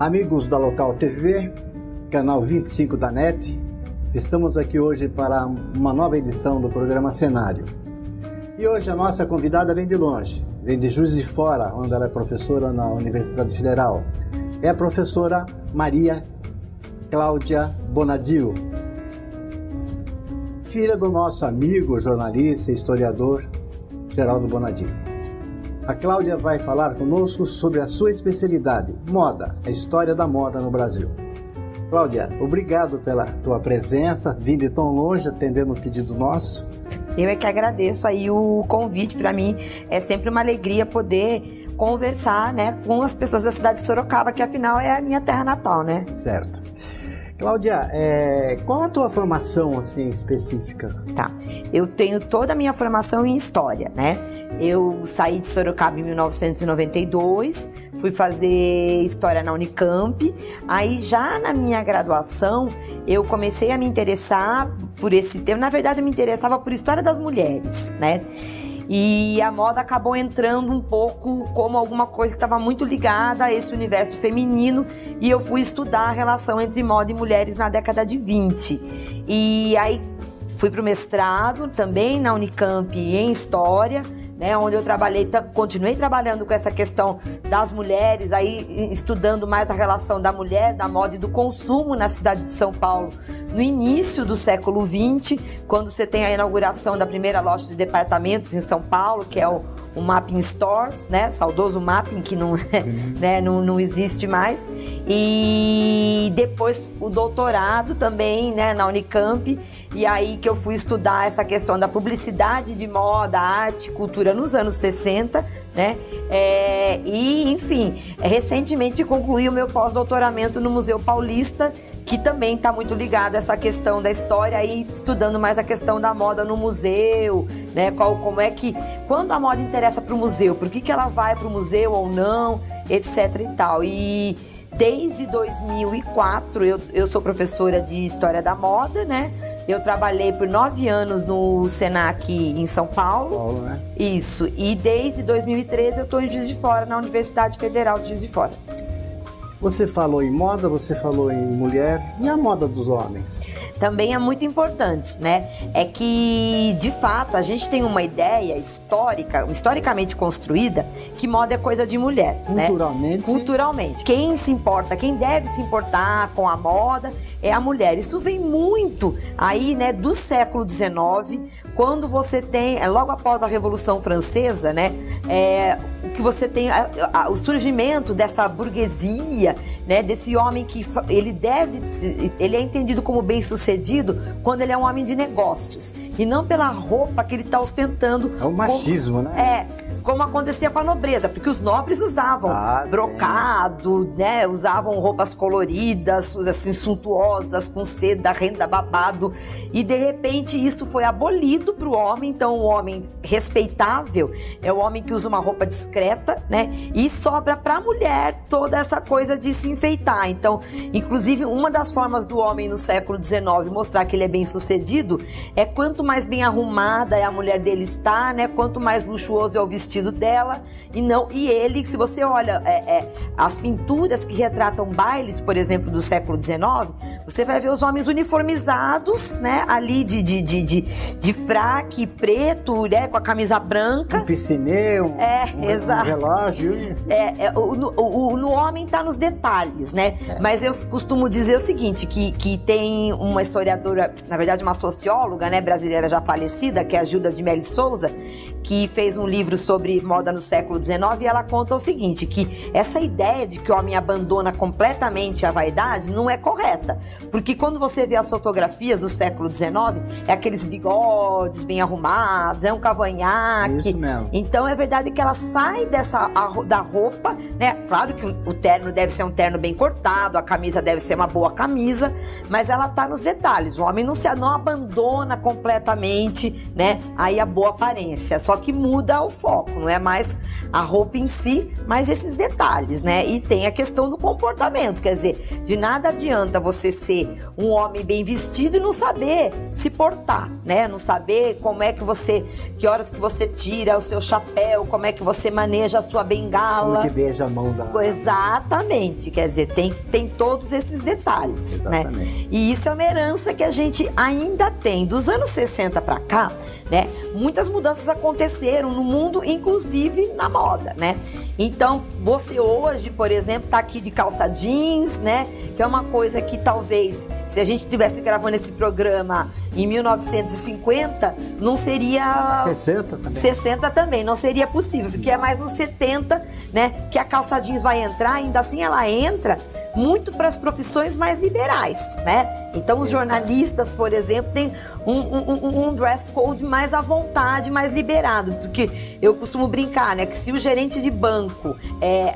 Amigos da Local TV, canal 25 da NET, estamos aqui hoje para uma nova edição do programa Cenário. E hoje a nossa convidada vem de longe, vem de Juiz de Fora, onde ela é professora na Universidade Federal. É a professora Maria Cláudia Bonadio, filha do nosso amigo, jornalista e historiador Geraldo Bonadio. A Cláudia vai falar conosco sobre a sua especialidade, moda, a história da moda no Brasil. Cláudia, obrigado pela tua presença, vindo tão longe, atendendo o pedido nosso. Eu é que agradeço aí o convite. Para mim é sempre uma alegria poder conversar, né, com as pessoas da cidade de Sorocaba, que afinal é a minha terra natal, né? Certo. Cláudia, qual a tua formação assim específica? Tá, eu tenho toda a minha formação em história, né? Eu saí de Sorocaba em 1992, fui fazer história na Unicamp. Aí já na minha graduação eu comecei a me interessar por esse tema. Na verdade eu me interessava por história das mulheres, né? E a moda acabou entrando um pouco como alguma coisa que estava muito ligada a esse universo feminino, e eu fui estudar a relação entre moda e mulheres na década de 20. E aí fui para o mestrado também na Unicamp em História, né, onde eu continuei trabalhando com essa questão das mulheres, aí estudando mais a relação da mulher, da moda e do consumo na cidade de São Paulo, no início do século XX, quando você tem a inauguração da primeira loja de departamentos em São Paulo, que é o Mapping Stores, né, saudoso Mapping, que não, né, não existe mais. E depois o doutorado também, né, na Unicamp, e aí que eu fui estudar essa questão da publicidade de moda, arte, cultura nos anos 60, né? E, enfim, recentemente concluí o meu pós-doutoramento no Museu Paulista, que também está muito ligado a essa questão da história, aí estudando mais a questão da moda no museu, né? Como é que, quando a moda interessa para o museu, por que ela vai para o museu ou não, etc e tal. E desde 2004 eu sou professora de História da Moda, né? Eu trabalhei por 9 anos no Senac em São Paulo. Né? Isso. E desde 2013 eu estou em Juiz de Fora, na Universidade Federal de Juiz de Fora. Você falou em moda, você falou em mulher, e a moda dos homens? Também é muito importante, né? É que, de fato, a gente tem uma ideia historicamente construída, que moda é coisa de mulher, Culturalmente. Né? Culturalmente. Quem se importa, quem deve se importar com a moda é a mulher. Isso vem muito aí, né, do século XIX, quando você tem, logo após a Revolução Francesa, né, que você tem o surgimento dessa burguesia, né, desse homem que ele é entendido como bem-sucedido quando ele é um homem de negócios e não pela roupa que ele está ostentando. É o machismo, né? Como acontecia com a nobreza, porque os nobres usavam brocado, né, usavam roupas coloridas, assim, suntuosas, com seda, renda, babado, e de repente isso foi abolido para o homem. Então o homem respeitável é o homem que usa uma roupa discreta, né, e sobra para a mulher toda essa coisa de se enfeitar. Então, inclusive, uma das formas do homem no século XIX mostrar que ele é bem sucedido é quanto mais bem arrumada a mulher dele está, né, quanto mais luxuoso é o vestido dela, e ele, se você olha as pinturas que retratam bailes, por exemplo, do século XIX, você vai ver os homens uniformizados, né, ali de fraque preto, né, com a camisa branca, um piscinê, um relógio. No homem tá nos detalhes, né? Mas eu costumo dizer o seguinte, que tem uma historiadora, na verdade uma socióloga, né, brasileira já falecida, que é a Gilda de Mello Souza, que fez um livro sobre moda no século XIX, e ela conta o seguinte, que essa ideia de que o homem abandona completamente a vaidade não é correta, porque quando você vê as fotografias do século XIX, é aqueles bigodes bem arrumados, é um cavanhaque. Isso mesmo. Então é verdade que ela sai da roupa, né? Claro que o terno deve ser um terno bem cortado, a camisa deve ser uma boa camisa, mas ela tá nos detalhes. O homem não abandona completamente, né, aí a boa aparência, só que muda o foco. foco, não é mais a roupa em si, mas esses detalhes, né? E tem a questão do comportamento, quer dizer, de nada adianta você ser um homem bem vestido e não saber se portar, né? Não saber que horas que você tira o seu chapéu, como é que você maneja a sua bengala. Como que beija a mão da... Exatamente, quer dizer, tem todos esses detalhes, Exatamente. né? E isso é uma herança que a gente ainda tem. Dos anos 60 para cá, né? Muitas mudanças aconteceram no mundo, inclusive na moda, né? Então, você hoje, por exemplo, tá aqui de calça jeans, né? Que é uma coisa que talvez, se a gente estivesse gravando esse programa em 1950, não seria... 60 também. 60 também, não seria possível, porque é mais nos 70, né? Que a calça jeans vai entrar, ainda assim ela entra muito para as profissões mais liberais, né? Então, os jornalistas, por exemplo, têm um dress code mais à vontade, mais liberado, porque eu costumo brincar, né, que se o gerente de banco,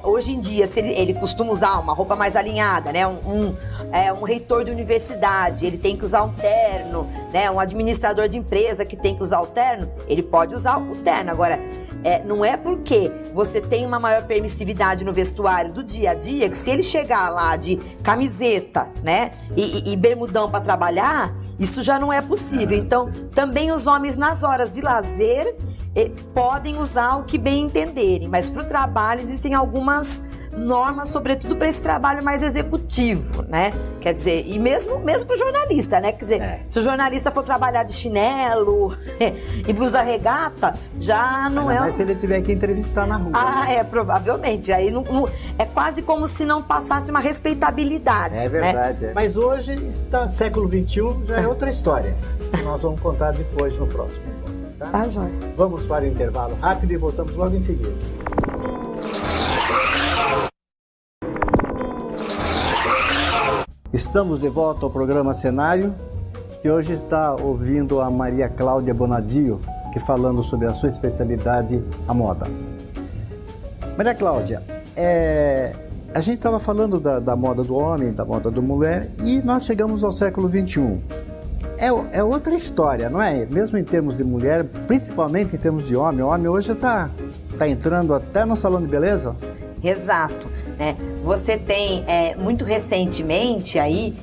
hoje em dia, se ele costuma usar uma roupa mais alinhada, né, um reitor de universidade, ele tem que usar um terno, né, um administrador de empresa que tem que usar o terno, ele pode usar o terno. Agora, não é porque você tem uma maior permissividade no vestuário do dia a dia que se ele chegar lá de camiseta, né, e bermudão para trabalhar, isso já não é possível. Então, também os homens nas horas de lazer podem usar o que bem entenderem, mas para o trabalho existem algumas normas, sobretudo para esse trabalho mais executivo, né? Quer dizer, e mesmo para o jornalista, né? Quer dizer, se o jornalista for trabalhar de chinelo e blusa regata, já não é... Mas se ele tiver que entrevistar na rua. Provavelmente. Aí é quase como se não passasse uma respeitabilidade. É verdade, né? Mas hoje, está século XXI, já é outra história. Nós vamos contar depois no próximo. Tá, joia. Vamos para o intervalo rápido e voltamos logo em seguida. Estamos de volta ao programa Cenário, que hoje está ouvindo a Maria Cláudia Bonadio, que falando sobre a sua especialidade, a moda. Maria Cláudia, a gente estava falando da moda do homem, da moda da mulher, e nós chegamos ao século XXI. É outra história, não é? Mesmo em termos de mulher, principalmente em termos de homem. O homem hoje está entrando até no salão de beleza. Exato, né? Você tem muito recentemente aí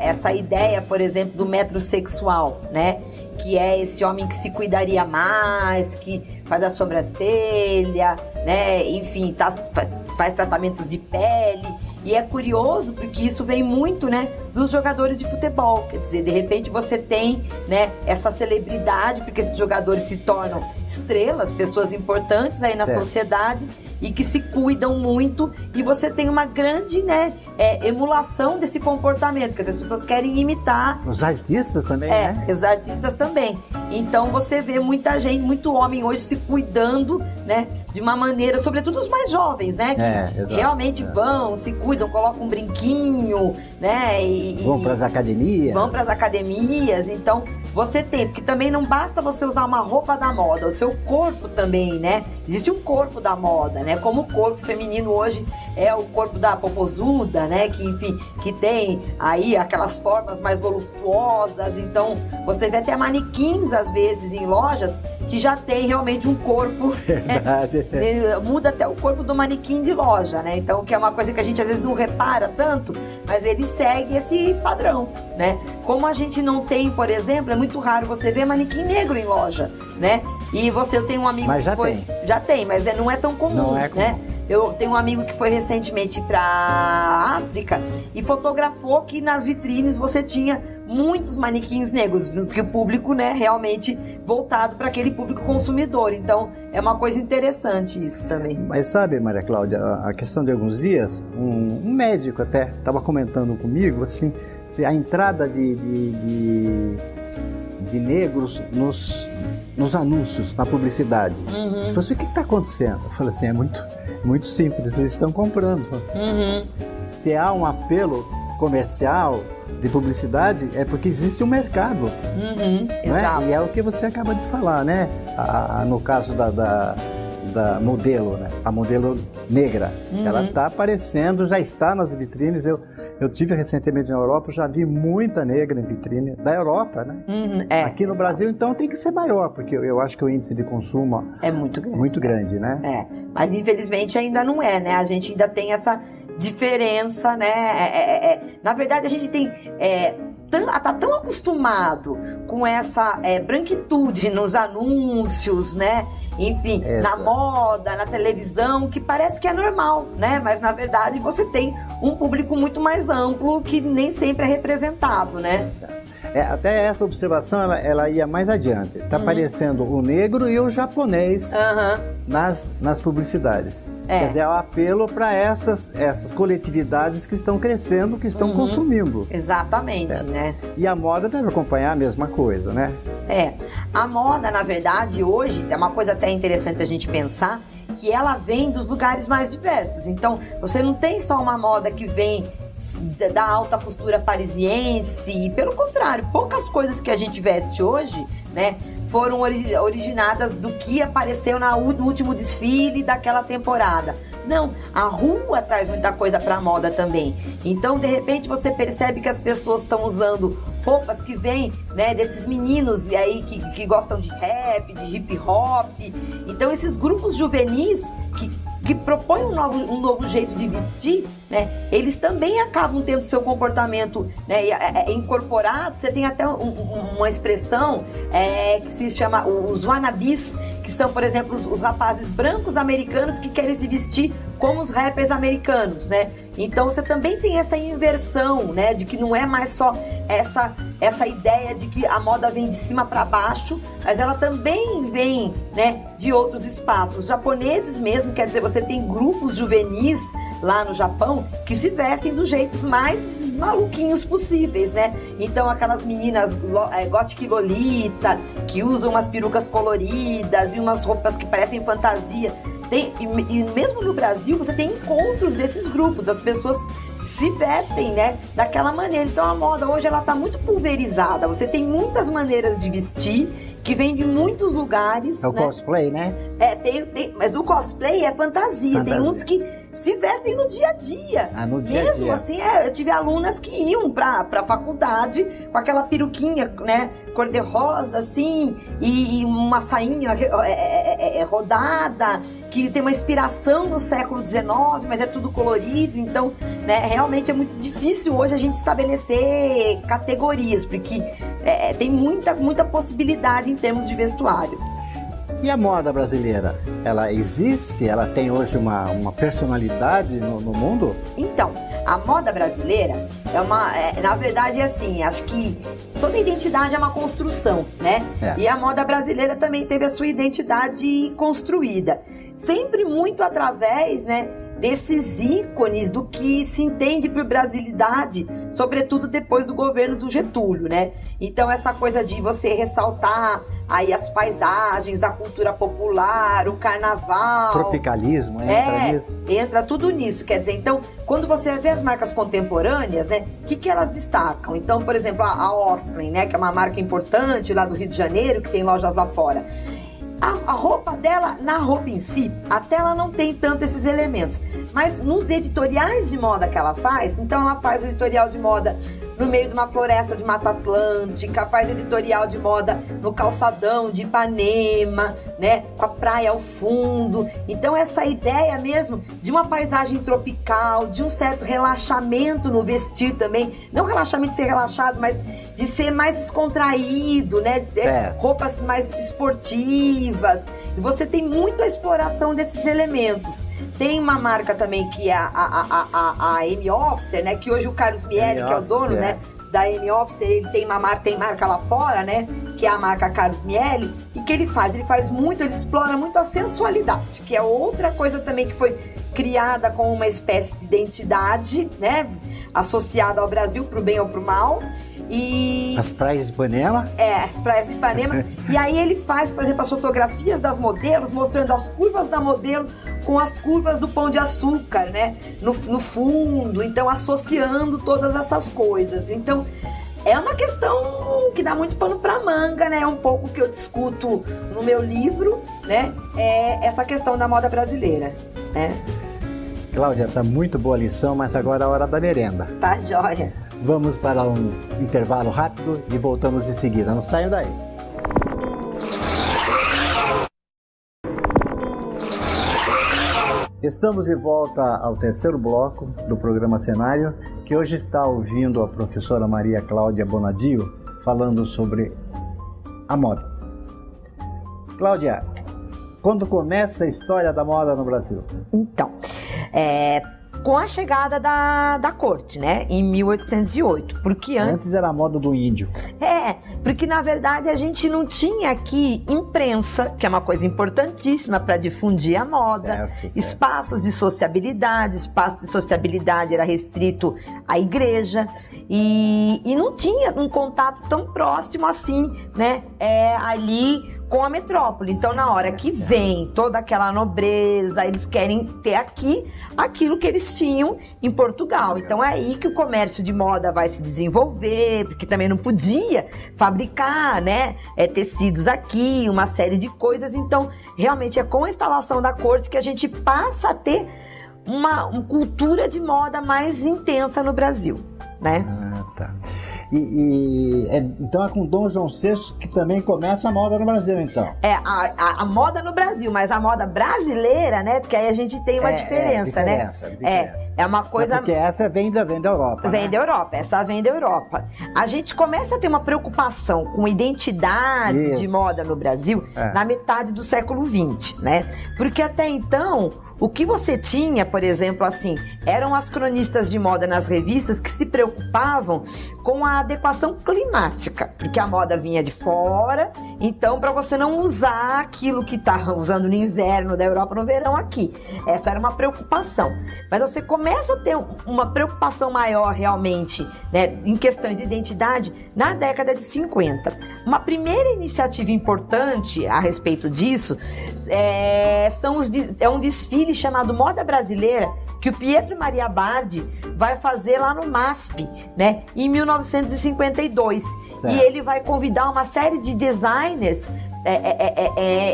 essa ideia, por exemplo, do metrosexual, né? Que é esse homem que se cuidaria mais, que faz a sobrancelha, né? Enfim, faz tratamentos de pele. E é curioso porque isso vem muito, né, dos jogadores de futebol. Quer dizer, de repente você tem, né, essa celebridade, porque esses jogadores se tornam estrelas, pessoas importantes aí na sociedade e que se cuidam muito, e você tem uma grande, né, emulação desse comportamento, quer dizer, as pessoas querem imitar. Os artistas também, né? Os artistas também. Então você vê muita gente, muito homem hoje se cuidando, né, de uma maneira, sobretudo os mais jovens, né, que realmente vão, se cuidam, colocam um brinquinho, né, vão para as academias. Vão para as academias. Então você tem, porque também não basta você usar uma roupa da moda, o seu corpo também, né? Existe um corpo da moda, né? Como o corpo feminino hoje é o corpo da popozuda, né? Que, enfim, que tem aí aquelas formas mais voluptuosas. Então, você vê até manequins, às vezes, em lojas, que já tem realmente um corpo. Verdade. Muda até o corpo do manequim de loja, né? Então, que é uma coisa que a gente, às vezes, não repara tanto, mas ele segue esse padrão, né? Como a gente não tem, por exemplo, é muito raro você ver manequim negro em loja, né? E eu tenho um amigo mas que foi... Já tem, mas não é tão comum, não é comum, né? Eu tenho um amigo que foi recentemente para a África e fotografou que nas vitrines você tinha muitos manequins negros, porque o público, né, realmente voltado para aquele público consumidor. Então, é uma coisa interessante isso também. Mas sabe, Maria Cláudia, a questão de alguns dias, um médico até estava comentando comigo, assim, a entrada de negros nos anúncios, na publicidade. Uhum. Eu falei assim, o que está acontecendo? Eu falei assim, é muito simples, eles estão comprando. Uhum. Se há um apelo comercial de publicidade, é porque existe um mercado. Uhum. Não é? Exato. E é o que você acaba de falar, né? No caso da modelo, né? A modelo negra. Ela está aparecendo, já está nas vitrines. Eu tive recentemente na Europa, já vi muita negra em vitrine da Europa, né? Aqui no Brasil, então, tem que ser maior, porque eu acho que o índice de consumo é muito grande. Muito grande, né? Mas infelizmente ainda não é, né? A gente ainda tem essa diferença, né? Na verdade, a gente tem... tá tão acostumado com essa branquitude nos anúncios, né? Enfim, na moda, na televisão, que parece que é normal, né? Mas na verdade você tem um público muito mais amplo que nem sempre é representado, né? Até essa observação, ela ia mais adiante. Está aparecendo o negro e o japonês nas publicidades. Quer dizer, é o apelo para essas coletividades que estão crescendo, que estão consumindo. Exatamente, né? E a moda deve acompanhar a mesma coisa, né? A moda, na verdade, hoje, é uma coisa até interessante a gente pensar, que ela vem dos lugares mais diversos. Então, você não tem só uma moda que vem da alta costura parisiense, pelo contrário, poucas coisas que a gente veste hoje, né, foram originadas do que apareceu no último desfile daquela temporada. Não, a rua traz muita coisa pra moda também. Então, de repente, você percebe que as pessoas estão usando roupas que vêm, né, desses meninos e aí que gostam de rap, de hip hop. Então, esses grupos juvenis que propõem um novo jeito de vestir, né, eles também acabam tendo seu comportamento, né, incorporado. Você tem até uma expressão que se chama os wannabes, que são, por exemplo, os rapazes brancos americanos que querem se vestir como os rappers americanos, né? Então você também tem essa inversão, né, de que não é mais só essa ideia de que a moda vem de cima para baixo, mas ela também vem, né, de outros espaços. Os japoneses mesmo, quer dizer, você tem grupos juvenis lá no Japão que se vestem dos jeitos mais maluquinhos possíveis, né? Então aquelas meninas gothic lolita, que usam umas perucas coloridas e umas roupas que parecem fantasia. E mesmo no Brasil você tem encontros desses grupos, as pessoas se vestem, né, daquela maneira. Então a moda hoje ela tá muito pulverizada, você tem muitas maneiras de vestir que vem de muitos lugares. É o cosplay, né? Mas o cosplay é fantasia. Tem uns que se vestem no dia a dia. No dia a dia. Mesmo assim, eu tive alunas que iam pra faculdade com aquela peruquinha, né, cor-de-rosa, assim, e uma sainha rodada, que tem uma inspiração no século XIX, mas é tudo colorido. Então, né, realmente é muito difícil hoje a gente estabelecer categorias, porque tem muita possibilidade em termos de vestuário. E a moda brasileira, ela existe? Ela tem hoje uma personalidade no mundo? Então, a moda brasileira na verdade, assim, acho que toda identidade é uma construção, né? E a moda brasileira também teve a sua identidade construída. Sempre muito através, né, desses ícones do que se entende por brasilidade, sobretudo depois do governo do Getúlio, né? Então essa coisa de você ressaltar aí as paisagens, a cultura popular, o carnaval... Tropicalismo, entra nisso? Entra tudo nisso, quer dizer, então, quando você vê as marcas contemporâneas, né, o que elas destacam? Então, por exemplo, a Osklen, né, que é uma marca importante lá do Rio de Janeiro, que tem lojas lá fora. A roupa dela, na roupa em si, até ela não tem tanto esses elementos. Mas nos editoriais de moda que ela faz, então ela faz editorial de moda no meio de uma floresta de Mata Atlântica, faz editorial de moda no calçadão de Ipanema, né, com a praia ao fundo. Então essa ideia mesmo de uma paisagem tropical, de um certo relaxamento no vestir também, não relaxamento de ser relaxado, mas de ser mais descontraído, né, de ter roupas mais esportivas. E você tem muito a exploração desses elementos. Tem uma marca também que é a Amy Officer, né, que hoje o Carlos Miele, que é o dono, né, da Amy Officer, ele tem marca lá fora, né, que é a marca Carlos Miele, e que ele faz muito, ele explora muito a sensualidade, que é outra coisa também que foi criada como uma espécie de identidade, né, associada ao Brasil, pro bem ou pro mal. E... As praias de Ipanema? As praias de Ipanema. E aí ele faz, por exemplo, as fotografias das modelos, mostrando as curvas da modelo com as curvas do Pão de Açúcar, né? No fundo, então associando todas essas coisas. Então, É uma questão que dá muito pano pra manga, né? É um pouco que eu discuto no meu livro, né? É essa questão da moda brasileira, né? Cláudia, tá muito boa a lição, mas agora é a hora da merenda. Tá joia. Vamos para um intervalo rápido e voltamos em seguida. Não saiam daí. Estamos de volta ao terceiro bloco do programa Cenário, que hoje está ouvindo a professora Maria Cláudia Bonadio falando sobre a moda. Cláudia, quando começa a história da moda no Brasil? Então, com a chegada da corte, né, em 1808, porque Antes era a moda do índio. Porque na verdade a gente não tinha aqui imprensa, que é uma coisa importantíssima para difundir a moda, Certo. espaços de sociabilidade, espaço de sociabilidade era restrito à igreja e não tinha um contato tão próximo assim, né, ali com a metrópole. Então, na hora que vem toda aquela nobreza, eles querem ter aqui aquilo que eles tinham em Portugal. Então, é aí que o comércio de moda vai se desenvolver, porque também não podia fabricar, né, tecidos aqui, uma série de coisas. Então, realmente é com a instalação da corte que a gente passa a ter uma cultura de moda mais intensa no Brasil, né? Ah, tá. Então é com Dom João VI que também começa a moda no Brasil, então. A moda no Brasil, mas a moda brasileira, né? Porque aí a gente tem uma diferença, né? É uma coisa... Porque essa vem da Europa. Vem né? da Europa, essa vem da Europa. A gente começa a ter uma preocupação com identidade de moda no Brasil na metade do século XX, né? Porque até então... O que você tinha, por exemplo, assim, eram as cronistas de moda nas revistas que se preocupavam com a adequação climática, porque a moda vinha de fora, então para você não usar aquilo que tá usando no inverno da Europa no verão aqui. Essa era uma preocupação. Mas você começa a ter uma preocupação maior realmente, né, em questões de identidade na década de 50. Uma primeira iniciativa importante a respeito disso é um desfile chamado Moda Brasileira, que o Pietro Maria Bardi vai fazer lá no MASP, né, em 1952. Certo. E ele vai convidar uma série de designers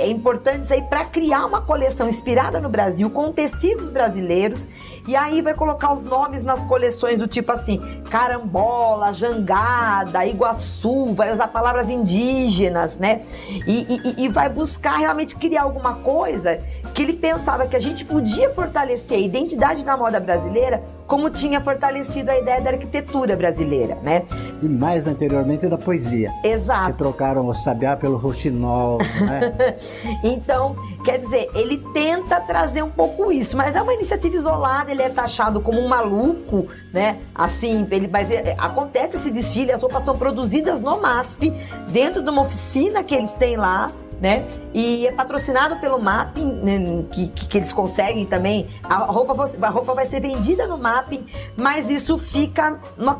importantes aí para criar uma coleção inspirada no Brasil, com tecidos brasileiros, e aí vai colocar os nomes nas coleções do tipo assim, carambola, jangada, Iguaçu, vai usar palavras indígenas, né? E vai buscar realmente criar alguma coisa que ele pensava que a gente podia fortalecer a identidade da moda brasileira, como tinha fortalecido a ideia da arquitetura brasileira, né? E mais anteriormente da poesia. Exato. Que trocaram o sabiá pelo rouxinol, né? Então, quer dizer, ele tenta trazer um pouco isso, mas é uma iniciativa isolada, ele é taxado como um maluco, né? Assim, acontece esse desfile, as roupas são produzidas no MASP, dentro de uma oficina que eles têm lá, né? E é patrocinado pelo Mapping, né? que eles conseguem também. A roupa vai ser vendida no Mapping, mas isso fica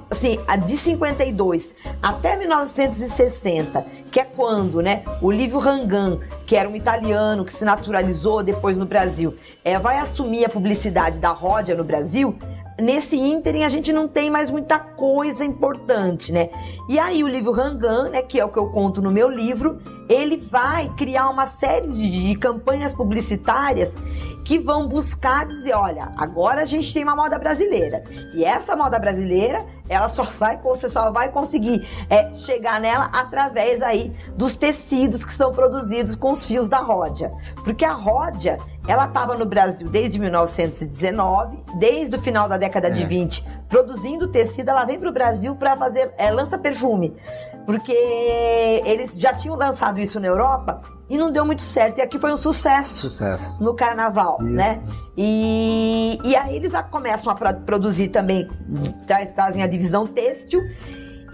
assim, de 52 até 1960, que é quando, né, o Livio Rangan, que era um italiano que se naturalizou depois no Brasil, vai assumir a publicidade da Rodia no Brasil. Nesse ínterim a gente não tem mais muita coisa importante, né? E aí o Livio Rangan, né, que é o que eu conto no meu livro, ele vai criar uma série de campanhas publicitárias que vão buscar dizer, olha, agora a gente tem uma moda brasileira. E essa moda brasileira, você só vai conseguir chegar nela através aí dos tecidos que são produzidos com os fios da Rodia. Porque a Rodia, ela estava no Brasil desde 1919, desde o final da década de 20, produzindo tecido. Ela vem para o Brasil para fazer lança-perfume, porque eles já tinham lançado isso na Europa e não deu muito certo. E aqui foi um sucesso. No carnaval, né? E aí eles começam a produzir também, trazem a divisão têxtil.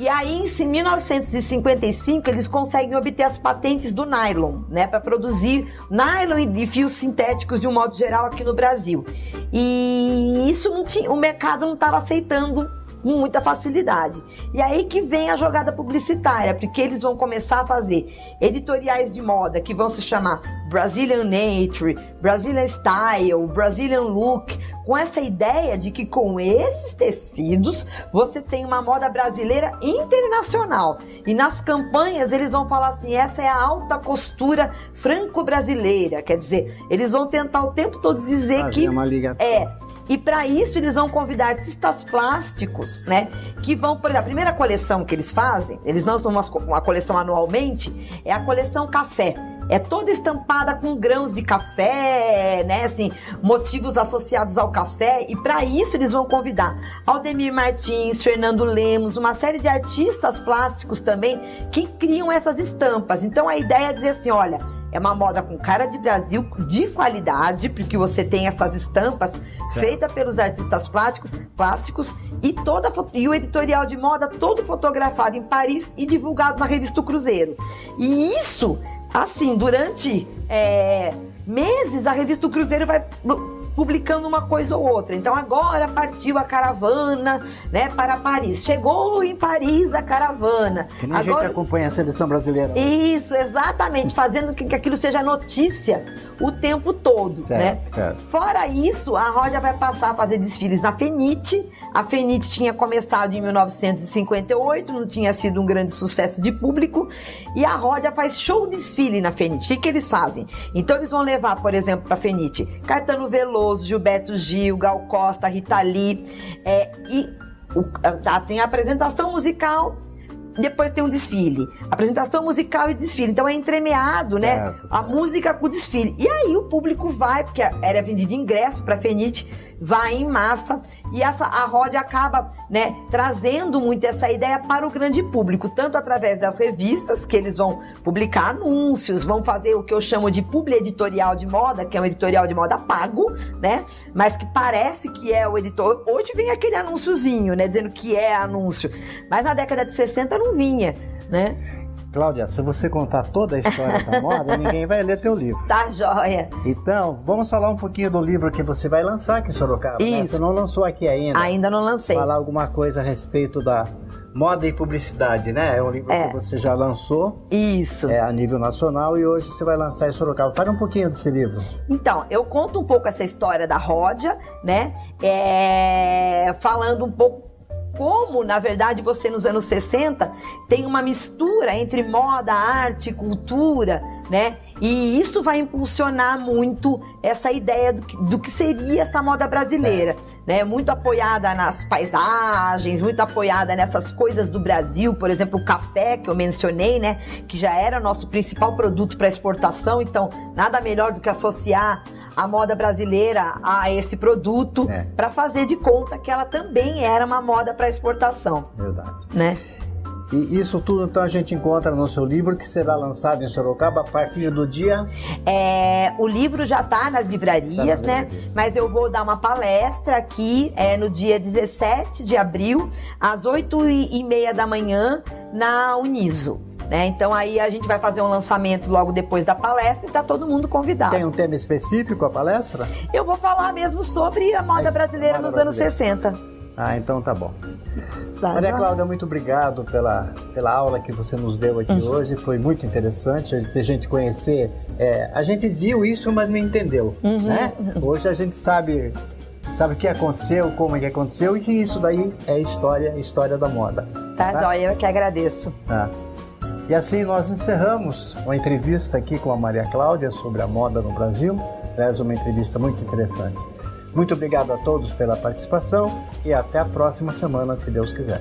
E aí, em 1955, eles conseguem obter as patentes do nylon, né, para produzir nylon e fios sintéticos de um modo geral aqui no Brasil. E isso não tinha, o mercado não estava aceitando com muita facilidade. E aí que vem a jogada publicitária, porque eles vão começar a fazer editoriais de moda que vão se chamar Brazilian Nature, Brazilian Style, Brazilian Look, com essa ideia de que com esses tecidos você tem uma moda brasileira internacional. E nas campanhas eles vão falar assim, essa é a alta costura franco-brasileira, quer dizer, eles vão tentar o tempo todo dizer que uma ligação. E para isso eles vão convidar artistas plásticos, né? Que vão, por exemplo, a primeira coleção que eles fazem, eles lançam uma coleção anualmente, é a coleção café. É toda estampada com grãos de café, né? Assim, motivos associados ao café. E para isso eles vão convidar Aldemir Martins, Fernando Lemos, uma série de artistas plásticos também que criam essas estampas. Então a ideia é dizer assim, olha, é uma moda com cara de Brasil, de qualidade, porque você tem essas estampas feitas pelos artistas plásticos e o editorial de moda todo fotografado em Paris e divulgado na revista O Cruzeiro. E isso, assim, durante meses, a revista O Cruzeiro vai publicando uma coisa ou outra. Então agora partiu a caravana, né, para Paris. Chegou em Paris a caravana. Que nem agora, a gente acompanha a seleção brasileira. Isso, exatamente, fazendo que aquilo seja notícia o tempo todo, né? Certo. Fora isso, a Rodia vai passar a fazer desfiles na Fenite. A Fenite tinha começado em 1958, não tinha sido um grande sucesso de público, e a Rodia faz show desfile na Fenite. O que eles fazem? Então eles vão levar, por exemplo, para a Fenite, Caetano Veloso, Gilberto Gil, Gal Costa, Rita Lee, tem a apresentação musical, depois tem um desfile. Apresentação musical e desfile. Então é entremeado, né? A música com o desfile. E aí o público vai, porque era vendido ingresso para a Fenite, vai em massa. E a Rodia acaba, né, trazendo muito essa ideia para o grande público, tanto através das revistas, que eles vão publicar anúncios, vão fazer o que eu chamo de publi editorial de moda, que é um editorial de moda pago, né? Mas que parece que é o editor. Hoje vem aquele anúnciozinho, né, dizendo que é anúncio. Mas na década de 60 não vinha, né? Cláudia, se você contar toda a história da moda, ninguém vai ler teu livro. Tá joia. Então, vamos falar um pouquinho do livro que você vai lançar aqui em Sorocaba. Isso. Né? Você não lançou aqui ainda. Ainda não lancei. Falar alguma coisa a respeito da moda e publicidade, né? É um livro que você já lançou. Isso. A nível nacional, e hoje você vai lançar em Sorocaba. Fala um pouquinho desse livro. Então, eu conto um pouco essa história da Rodia, né? Falando um pouco como, na verdade, você nos anos 60 tem uma mistura entre moda, arte, cultura, né? E isso vai impulsionar muito essa ideia do que seria essa moda brasileira, né? Muito apoiada nas paisagens, muito apoiada nessas coisas do Brasil, por exemplo, o café que eu mencionei, né? Que já era nosso principal produto para exportação, então nada melhor do que associar a moda brasileira a esse produto para fazer de conta que ela também era uma moda para exportação. Verdade. Né? E isso tudo, então, a gente encontra no seu livro, que será lançado em Sorocaba a partir do dia... O livro já está nas livrarias, né? Mas eu vou dar uma palestra aqui no dia 17 de abril, às 8h30 da manhã, na Uniso. Né? Então aí a gente vai fazer um lançamento logo depois da palestra e tá todo mundo convidado. Tem um tema específico a palestra? Eu vou falar mesmo sobre a moda brasileira nos anos 60. Ah, então tá bom. Tá, Maria Cláudia, muito obrigado pela aula que você nos deu aqui hoje. Foi muito interessante a gente conhecer. A gente viu isso, mas não entendeu. Né? Hoje a gente sabe o que aconteceu, como é que aconteceu, e que isso daí é história da moda. Tá, joia, eu que agradeço. Tá. E assim nós encerramos uma entrevista aqui com a Maria Cláudia sobre a moda no Brasil. Aliás, uma entrevista muito interessante. Muito obrigado a todos pela participação e até a próxima semana, se Deus quiser.